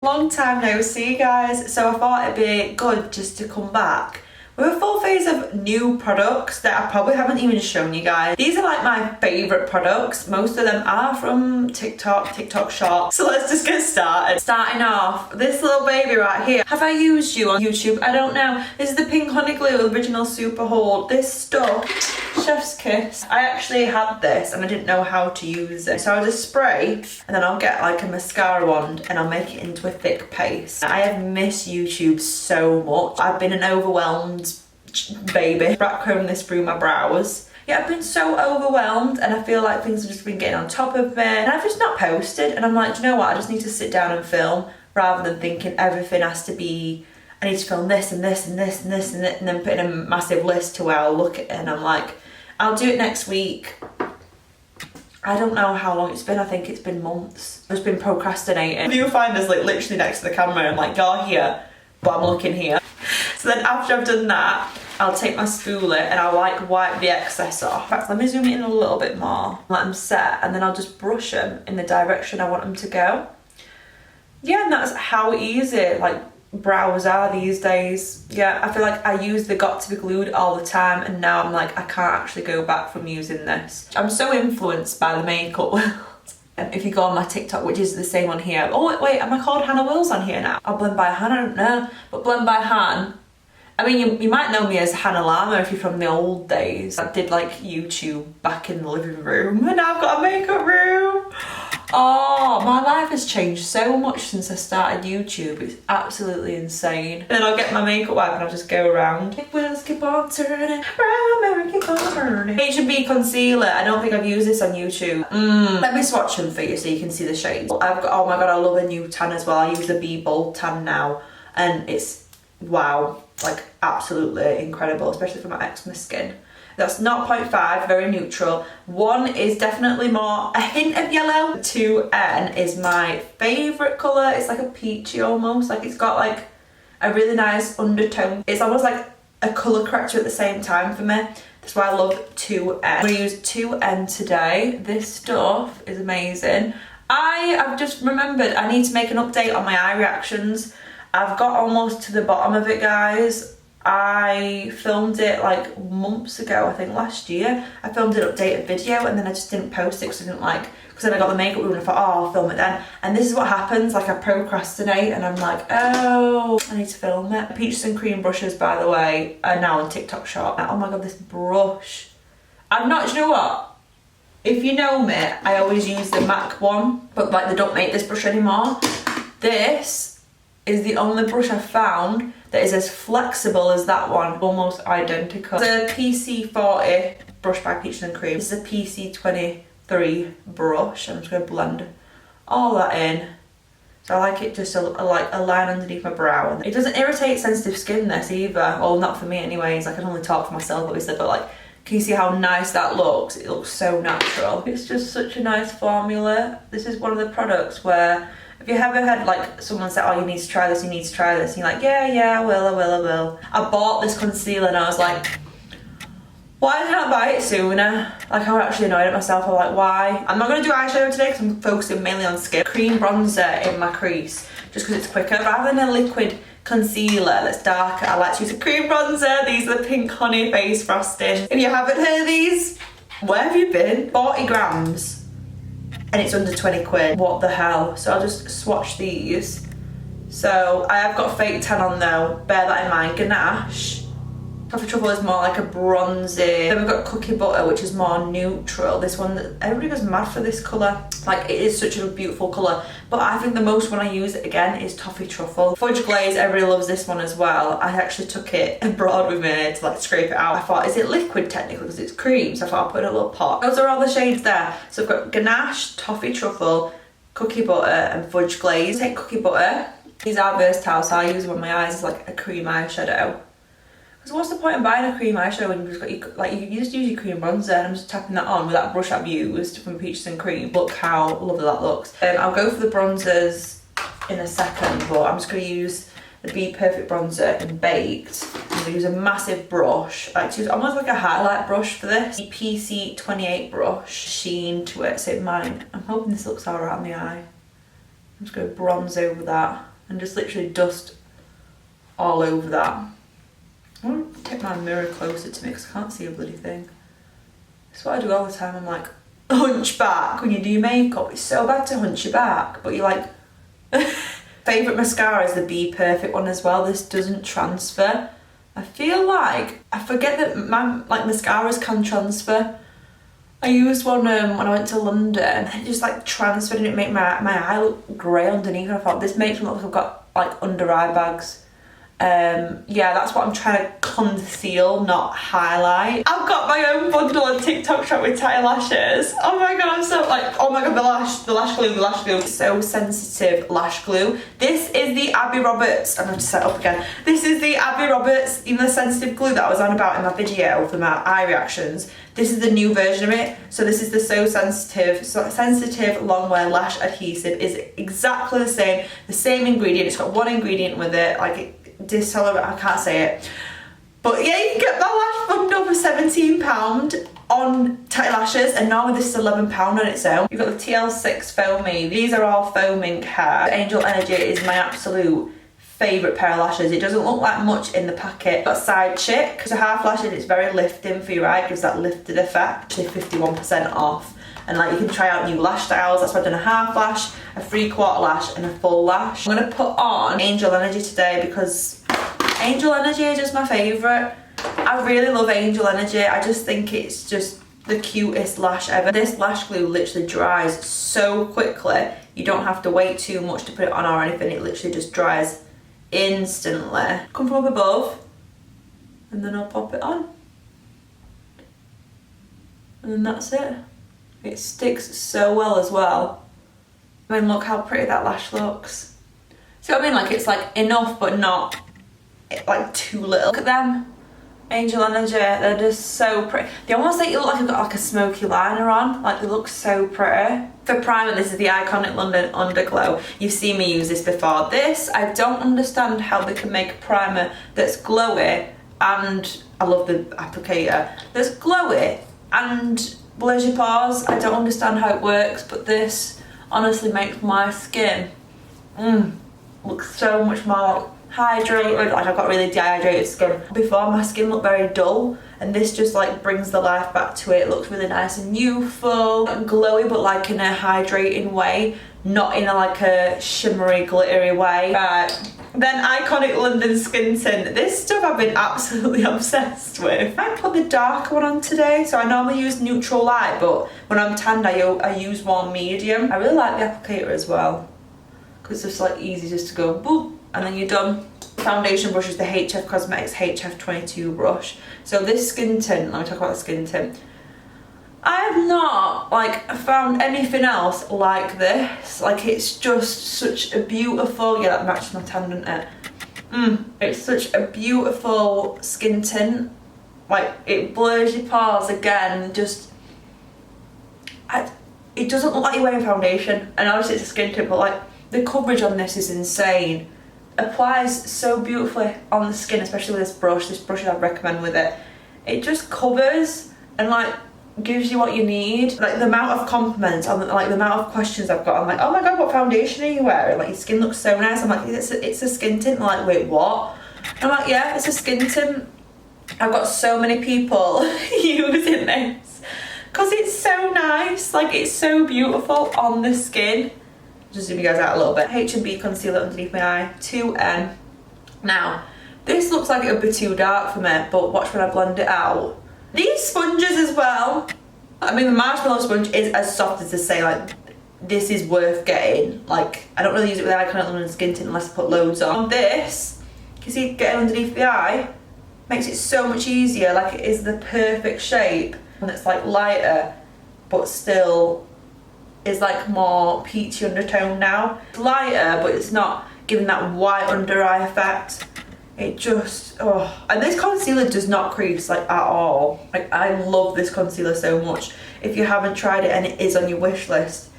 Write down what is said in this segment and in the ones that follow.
Long time no see, guys, so I thought it'd be good just to come back with a full phase of new products that I probably haven't even shown you guys. These are like my favourite products. Most of them are from TikTok Shop. So let's just get started. Starting off, this little baby right here. Have I used you on YouTube? I don't know. This is the Pink Honey Glue Original Super Hold. This stuff, chef's kiss. I actually had this and I didn't know how to use it. So I'll just spray and then I'll get like a mascara wand and I'll make it into a thick paste. I have missed YouTube so much. I've been an overwhelmed baby. Backcombing this through my brows. Yeah, I've been so overwhelmed and I feel like things have just been getting on top of me and I've just not posted, and I'm like, do you know what, I just need to sit down and film rather than thinking everything has to be, I need to film this and this and this and this and this, and then putting a massive list to where I'll look at it and I'm like, I'll do it next week. I don't know how long it's been. I think it's been months. I've just been procrastinating. You'll find us like literally next to the camera and I'm like, you're here, but I'm looking here. So then after I've done that, I'll take my spoolie and I'll like wipe the excess off. In fact, let me zoom in a little bit more. Let them set and then I'll just brush them in the direction I want them to go. Yeah, and that's how easy like brows are these days. Yeah, I feel like I use the Got To Be Glued all the time and now I'm like, I can't actually go back from using this. I'm so influenced by the makeup world. If you go on my TikTok, which is the same on here. Oh wait, am I called Hannah Wills on here now? I'll Blend by Han, I don't know. But Blend by Han, I mean, you might know me as Hannah Llama if you're from the old days. I did like YouTube back in the living room and now I've got a makeup room. Oh, my life has changed so much since I started YouTube. It's absolutely insane. Then I'll get my makeup wipe and I'll just go around. It wheels keep on turning, round, keep on turning. H&B concealer. I don't think I've used this on YouTube. Let me swatch them for you so you can see the shades. I've got, oh my god, I love a new tan as well. I use the Be Bold tan now and it's, wow, like absolutely incredible, especially for my eczema skin. That's 0.5, very neutral. 1 is definitely more a hint of yellow. 2N is my favourite colour. It's like a peachy almost, like it's got like a really nice undertone. It's almost like a colour corrector at the same time for me. That's why I love 2N. I'm going to use 2N today. This stuff is amazing. I've just remembered I need to make an update on my eye reactions. I've got almost to the bottom of it, guys. I filmed it like months ago, I think last year. I filmed an updated video and then I just didn't post it because I didn't like, because then I got the makeup room and I thought, oh, I'll film it then. And this is what happens, like I procrastinate and I'm like, oh, I need to film it. Peaches and cream brushes, by the way, are now on TikTok Shop. Oh my god, this brush. I'm not, do you know what? If you know me, I always use the MAC one, but like they don't make this brush anymore. This is the only brush I've found that is as flexible as that one, almost identical. It's a PC40 brush by Peaches and Cream. This is a PC23 brush. I'm just going to blend all that in. So I like it just like a line underneath my brow. It doesn't irritate sensitive skin, this either. Well, not for me anyways. I can only talk for myself obviously, but like, can you see how nice that looks? It looks so natural. It's just such a nice formula. This is one of the products where if you ever had like someone say, oh, you need to try this, you need to try this, and you're like, yeah, I will. I bought this concealer and I was like, why didn't I buy it sooner? Like I was actually annoyed at myself. I'm like, why? I'm not going to do eyeshadow today because I'm focusing mainly on skin. Cream bronzer in my crease, just because it's quicker. Rather than a liquid concealer that's darker, I like to use a cream bronzer. These are the Pink Honey Face Frosting. If you haven't heard of these, where have you been? 40 grams. And it's under 20 quid. What the hell? So I'll just swatch these. So I have got fake tan on though, bear that in mind. Ganache. Coffee Truffle is more like a bronzy. Then we've got Cookie Butter, which is more neutral. This one, everybody goes mad for this colour. Like, it is such a beautiful colour. But I think the most one I use it again is Toffee Truffle. Fudge Glaze, everybody loves this one as well. I actually took it abroad with me to like scrape it out. I thought, is it liquid technically because it's cream? So I thought I'll put it in a little pot. Those are all the shades there. So I've got Ganache, Toffee Truffle, Cookie Butter and Fudge Glaze. Take Cookie Butter. These are versatile, so I use them on my eyes as like a cream eyeshadow. Because what's the point of buying a cream eyeshadow when you've just got your, like, you just use your cream bronzer, and I'm just tapping that on with that brush I've used from Peaches and Cream. Look how lovely that looks. I'll go for the bronzers in a second, but I'm just going to use the Be Perfect bronzer in Baked. I'm going to use a massive brush. I like to use almost like a highlight brush for this. The PC28 brush, sheen to it, so it might, I'm hoping this looks alright on the eye. I'm just going to bronze over that. and just literally dust all over that. I want to take my mirror closer to me because I can't see a bloody thing. That's what I do all the time. I'm like, hunch back when you do your makeup. It's so bad to hunch your back, but you're like... Favourite mascara is the Be Perfect one as well. This doesn't transfer. I feel like, I forget that my mascaras can transfer. I used one when I went to London and it just like transferred and it made my eye look grey underneath, and I thought this makes me look like I've got like under eye bags. Yeah, that's what I'm trying to conceal, not highlight. I've got my own bundle on TikTok shop with tight lashes. Oh my god, I'm so like, oh my god, the lash glue. So sensitive lash glue. This is the Abby Roberts, I'm going to set up again. This is the Abby Roberts, even the sensitive glue that I was on about in my video for my eye reactions. This is the new version of it. So this is the So Sensitive Long Wear Lash Adhesive. Is exactly the same ingredient. It's got one ingredient with it, like discolor, I can't say it. But yeah, you can get that lash bundle for £17 on tight lashes, and now this is £11 on its own. You've got the TL6 Foamy. These are all foaming hair. Angel Energy is my absolute favourite pair of lashes. It doesn't look like much in the packet. Got Side Chick, because a half lash and it's very lifting for your eye, it gives that lifted effect. Actually 51% off. And like you can try out new lash styles. That's why I've done a half lash, a 3/4 lash and a full lash. I'm gonna put on Angel Energy today because Angel Energy is just my favourite. I really love Angel Energy. I just think it's just the cutest lash ever. This lash glue literally dries so quickly. You don't have to wait too much to put it on or anything. It literally just dries instantly. Come from up above and then I'll pop it on. And then that's it. It sticks so well as well. I mean, look how pretty that lash looks. See what I mean? Like, it's like enough, but not like too little. Look at them. Angel Energy, they're just so pretty. They almost make you look like I've got like a smoky liner on. Like, they look so pretty. For primer, this is the Iconic London Underglow. You've seen me use this before. This, I don't understand how they can make a primer that's glowy, and I love the applicator, that's glowy and blurs your pores. I don't understand how it works, but this honestly makes my skin look so much more hydrated. Like, I've got really dehydrated skin. Before, my skin looked very dull, and this just like brings the life back to it. It looks really nice and youthful and glowy, but like in a hydrating way, not in a like a shimmery glittery way. Right, then Iconic London Skin Tint. This stuff I've been absolutely obsessed with. I put the darker one on today. So I normally use neutral light, but when I'm tanned I use warm medium. I really like the applicator as well, because it's just like easy just to go boop and then you're done. Foundation brush is the HF Cosmetics HF22 brush. So this skin tint, let me talk about the skin tint. I have not like found anything else like this. Like, it's just such a beautiful, yeah, that matches my tan, doesn't it? It's such a beautiful skin tint. Like, it blurs your pores again. Just, it doesn't look like you're wearing foundation. And obviously it's a skin tint, but like the coverage on this is insane. Applies so beautifully on the skin, especially with this brush. This brush I'd recommend with it. It just covers and like gives you what you need. Like, the amount of compliments on like the amount of questions I've got, I'm like, oh my god, what foundation are you wearing? Like, your skin looks so nice. I'm like, it's a skin tint. I'm like, wait, what? And I'm like, yeah, it's a skin tint. I've got so many people using this because it's so nice. Like, it's so beautiful on the skin. Just zoom you guys out a little bit. H&B concealer underneath my eye, 2N. Now, this looks like it would be too dark for me, but watch when I blend it out. These sponges as well. I mean, the marshmallow sponge is as soft as to say, like, this is worth getting. Like, I don't really use it with Iconic London Skin Tint unless I put loads on. This, you see, getting underneath the eye, makes it so much easier. Like, it is the perfect shape. And it's like lighter, but still is like more peachy undertone now. It's lighter, but it's not giving that white under eye effect. It just, oh. And this concealer does not crease, like, at all. Like, I love this concealer so much. If you haven't tried it and it is on your wish list,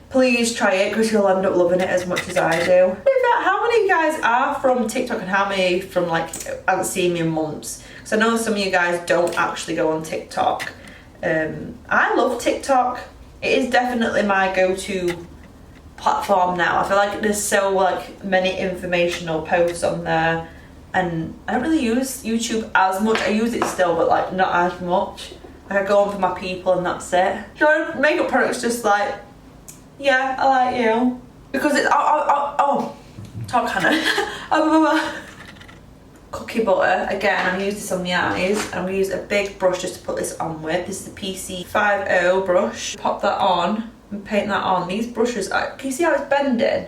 please try it, because you'll end up loving it as much as I do. How many of you guys are from TikTok and how many from, like, haven't seen me in months? Because I know some of you guys don't actually go on TikTok. I love TikTok. It is definitely my go-to platform now. I feel like there's so like many informational posts on there, and I don't really use YouTube as much. I use it still, but like not as much. Like I go on for my people and that's it. Your makeup products just like, yeah, I like you. Because it's, top Hannah. Cookie butter, again, I'm going to use this on the eyes. I'm going to use a big brush just to put this on with. This is the PC50 brush. Pop that on and paint that on. These brushes, can you see how it's bending?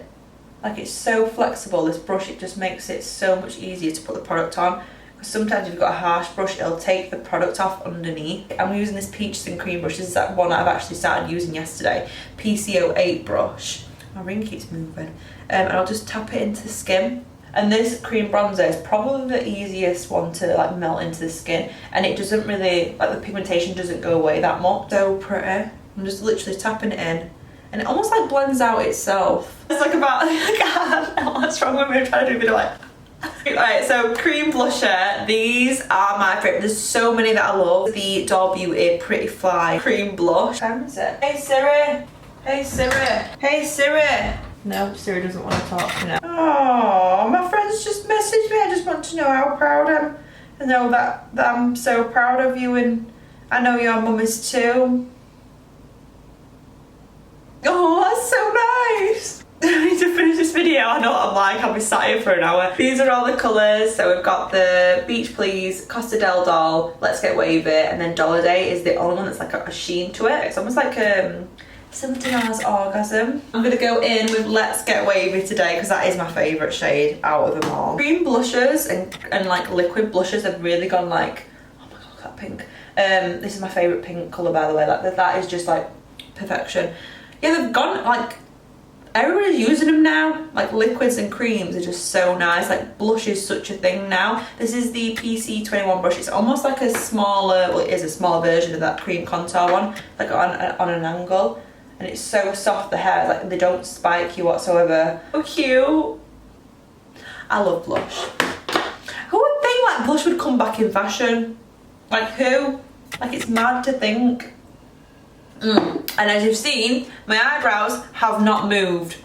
Like it's so flexible, this brush, it just makes it so much easier to put the product on. Because sometimes if you've got a harsh brush, it'll take the product off underneath. I'm using this Peaches and Cream brush. This is that one that I've actually started using yesterday. PC08 brush. My ring keeps moving. And I'll just tap it into the skin. And this cream bronzer is probably the easiest one to like melt into the skin, and it doesn't really, like the pigmentation doesn't go away that much. So pretty. I'm just literally tapping it in, and it almost like blends out itself. It's like about, I don't know what's wrong with me, I'm trying to do a bit of like. Alright, so cream blusher, these are my favourite. There's so many that I love. The Doll Beauty Pretty Fly cream blush. What time is it? Hey Siri! Hey Siri! Hey Siri! No, Siri doesn't want to talk to me now. Oh, my friends just messaged me. I just want to know how proud I am. I know that I'm so proud of you, and I know your mum is too. Oh, that's so nice. I need to finish this video. I know what I'm like. I'll be sat here for an hour. These are all the colours. So we've got the Beach Please, Costa del Doll, Let's Get Wavy, and then Dollar is the only one that's like a sheen to it. It's almost like 17 hours orgasm. I'm gonna go in with Let's Get Wavy today because that is my favourite shade out of them all. Cream blushes and like liquid blushes have really gone like, oh my god, look at that pink. This is my favourite pink colour, by the way. Like that is just like perfection. Yeah, they've gone like, everybody's using them now. Like liquids and creams are just so nice. Like blush is such a thing now. This is the PC21 brush. It's almost like a smaller, well it is a smaller version of that cream contour one, like on an angle. And it's so soft, the hair, like they don't spike you whatsoever. So cute. I love blush. Who would think like blush would come back in fashion? Like who? Like it's mad to think. And as you've seen, my eyebrows have not moved.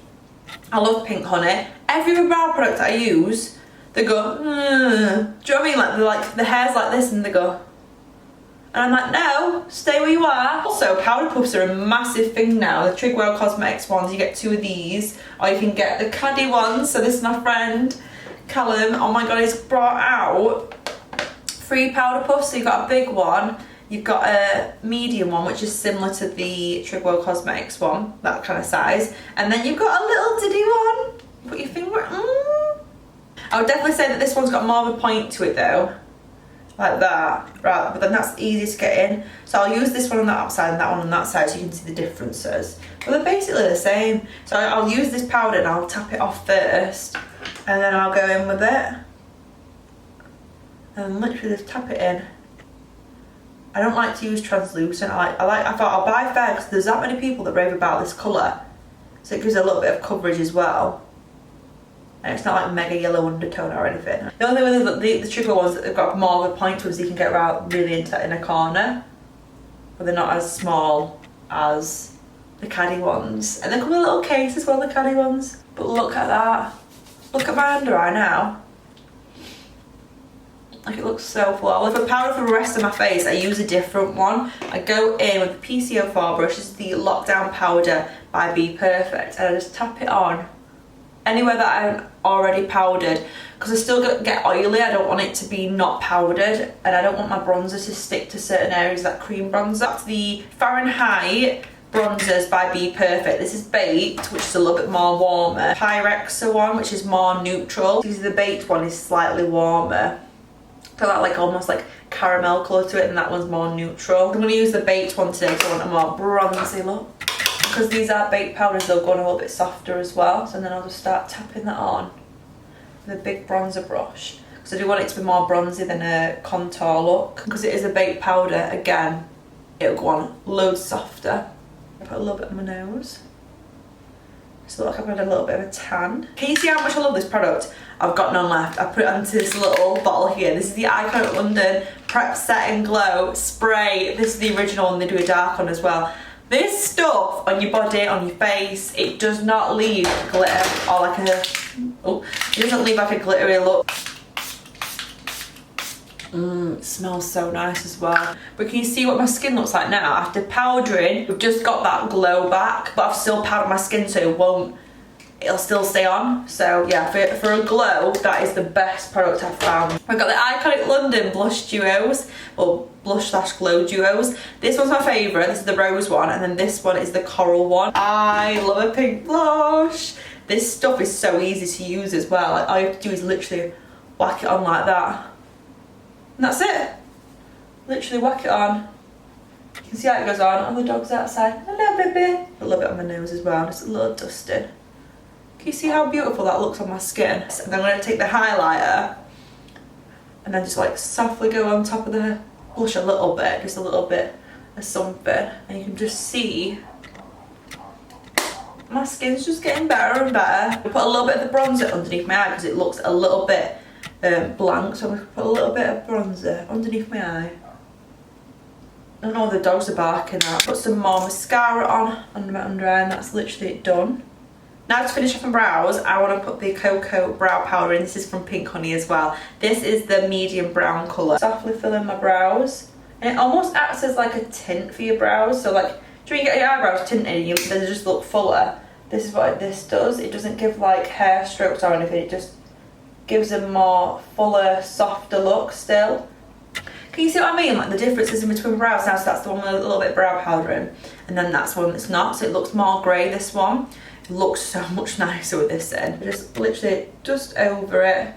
I love Pink Honey. Every brow product I use, they go, do you know what I mean? Like the hair's like this and they go. And I'm like, no, stay where you are. Also, powder puffs are a massive thing now. The Trigwell Cosmetics ones, you get 2 of these, or you can get the Caddy ones. So this is my friend Callum. Oh my god, he's brought out 3 powder puffs. So you've got a big one, you've got a medium one, which is similar to the Trigwell Cosmetics one, that kind of size. And then you've got a little diddy one. Put your finger, I would definitely say that this one's got more of a point to it though. Like that, right, but then that's easy to get in. So I'll use this one on that outside and that one on that side so you can see the differences. But they're basically the same. So I'll use this powder and I'll tap it off first, and then I'll go in with it. And literally just tap it in. I don't like to use translucent. I thought I'll buy fair because there's that many people that rave about this colour. So it gives a little bit of coverage as well. And it's not like mega yellow undertone or anything. The only thing with the Trigger ones that they've got more of a point to is you can get around really in a corner. But they're not as small as the Caddy ones. And they come in a little case as well, the Caddy ones. But look at that. Look at my under eye now. Like it looks so flawless. For powder for the rest of my face, I use a different one. I go in with the PC04 brush. This is the Lockdown Powder by Be Perfect. And I just tap it on anywhere that I'm already powdered, because I still get oily. I don't want it to be not powdered, and I don't want my bronzer to stick to certain areas, that cream bronzer. That's the Fahrenheit bronzers by Be Perfect. This is baked, which is a little bit more warmer. Pyrexa one, which is more neutral. The baked one is slightly warmer. So that like almost like caramel colour to it, and that one's more neutral. I'm going to use the baked one today because I want a more bronzy look. Because these are baked powders, they'll go on a little bit softer as well. So then I'll just start tapping that on with a big bronzer brush. Because I do want it to be more bronzy than a contour look. Because it is a baked powder, again, it'll go on loads softer. Put a little bit on my nose. So look, I've had a little bit of a tan. Can you see how much I love this product? I've got none left. I put it onto this little bottle here. This is the Iconic London Prep Set and Glow Spray. This is the original one, they do a dark one as well. This stuff on your body, on your face, it does not leave glitter or like a, oh, it doesn't leave like a glittery look. It smells so nice as well. But can you see what my skin looks like now? After powdering, we've just got that glow back, but I've still powdered my skin so it'll still stay on. So yeah, for a glow, that is the best product I've found. We've got the Iconic London Blush Duos, or blush slash glow duos. This one's my favourite, this is the rose one, and then this one is the coral one. I love a pink blush. This stuff is so easy to use as well. Like, all you have to do is literally whack it on like that. And that's it. Literally whack it on. You can see how it goes on. And the dog's outside. Hello, baby. A little bit on my nose as well, just a little dusting. Can you see how beautiful that looks on my skin? And then I'm going to take the highlighter and then just like softly go on top of the blush a little bit, just a little bit of something. And you can just see my skin's just getting better and better. I put a little bit of the bronzer underneath my eye because it looks a little bit blank, so I'm going to put a little bit of bronzer underneath my eye. I know the dogs are barking at. Put some more mascara on under my under eye, and that's literally it done. Now to finish off my brows, I want to put the Cocoa Brow Powder in. This is from Pink Honey as well. This is the medium brown colour. Softly fill in my brows, and it almost acts as like a tint for your brows. So like, do you get your eyebrows tinted and they just look fuller? This is what this does. It doesn't give like hair strokes or anything. It just gives a more fuller, softer look still. Can you see what I mean? Like the differences in between brows now. So that's the one with a little bit of brow powder in, and then that's one that's not. So it looks more grey, this one. It looks so much nicer with this in. Just literally just over it.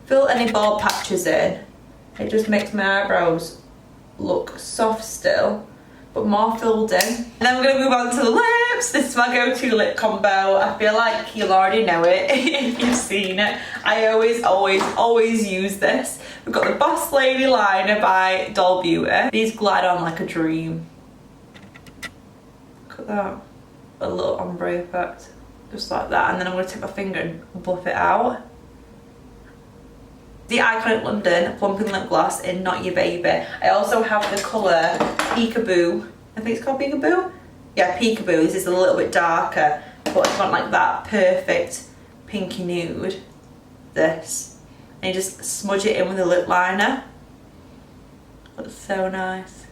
Fill any bald patches in. It just makes my eyebrows look soft still, but more filled in. And then we're gonna move on to the lips. This is my go-to lip combo. I feel like you'll already know it if you've seen it. I always use this. We've got the Boss Lady liner by Doll Beauty. These glide on like a dream. Look at that. A little ombre effect. Just like that. And then I'm gonna take my finger and buff it out. The Iconic London Plumping Lip Gloss in Not Your Baby. I also have the colour Peekaboo. I think it's called Peekaboo? Yeah, Peekaboo. This is a little bit darker, but I want like that perfect pinky nude. This. And you just smudge it in with a lip liner. Looks so nice.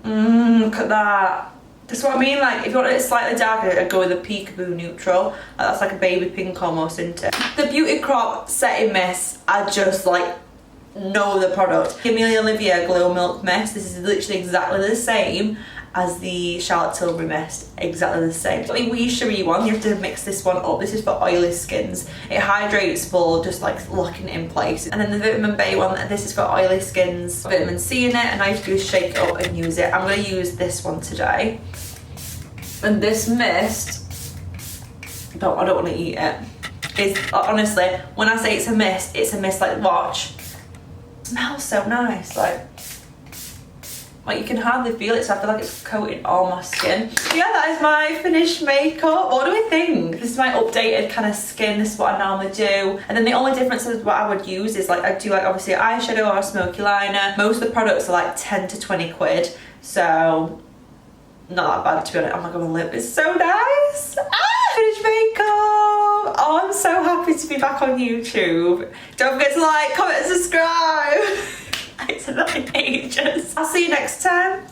Look at that. That's what I mean, like if you want it slightly darker, I'd go with a Peekaboo neutral. That's like a baby pink almost, isn't it? The Beauty Crop Setting Mist, I just like know the product. Amelia Olivia Glow Milk Mist. This is literally exactly the same as the Charlotte Tilbury mist, exactly the same. The wee cherie one, you have to mix this one up. This is for oily skins. It hydrates for just like locking it in place. And then the Vitamin Bay one, this is for oily skins. Vitamin C in it, and all you have to do is shake it up and use it. I'm gonna use this one today. And this mist, I don't want to eat it. It's honestly, when I say it's a mist like watch. It smells so nice, like you can hardly feel it, so I feel like it's coating all my skin. Yeah, that is my finished makeup. What do we think? This is my updated kind of skin. This is what I normally do. And then the only difference is what I would use is like, I do like obviously eyeshadow or a smoky liner. Most of the products are like 10 to 20 quid. So not that bad to be honest. Oh my god, my lip is so nice. Finished makeup. Oh, I'm so happy to be back on YouTube. Don't forget to like, comment and subscribe. It's been ages. I'll see you next time.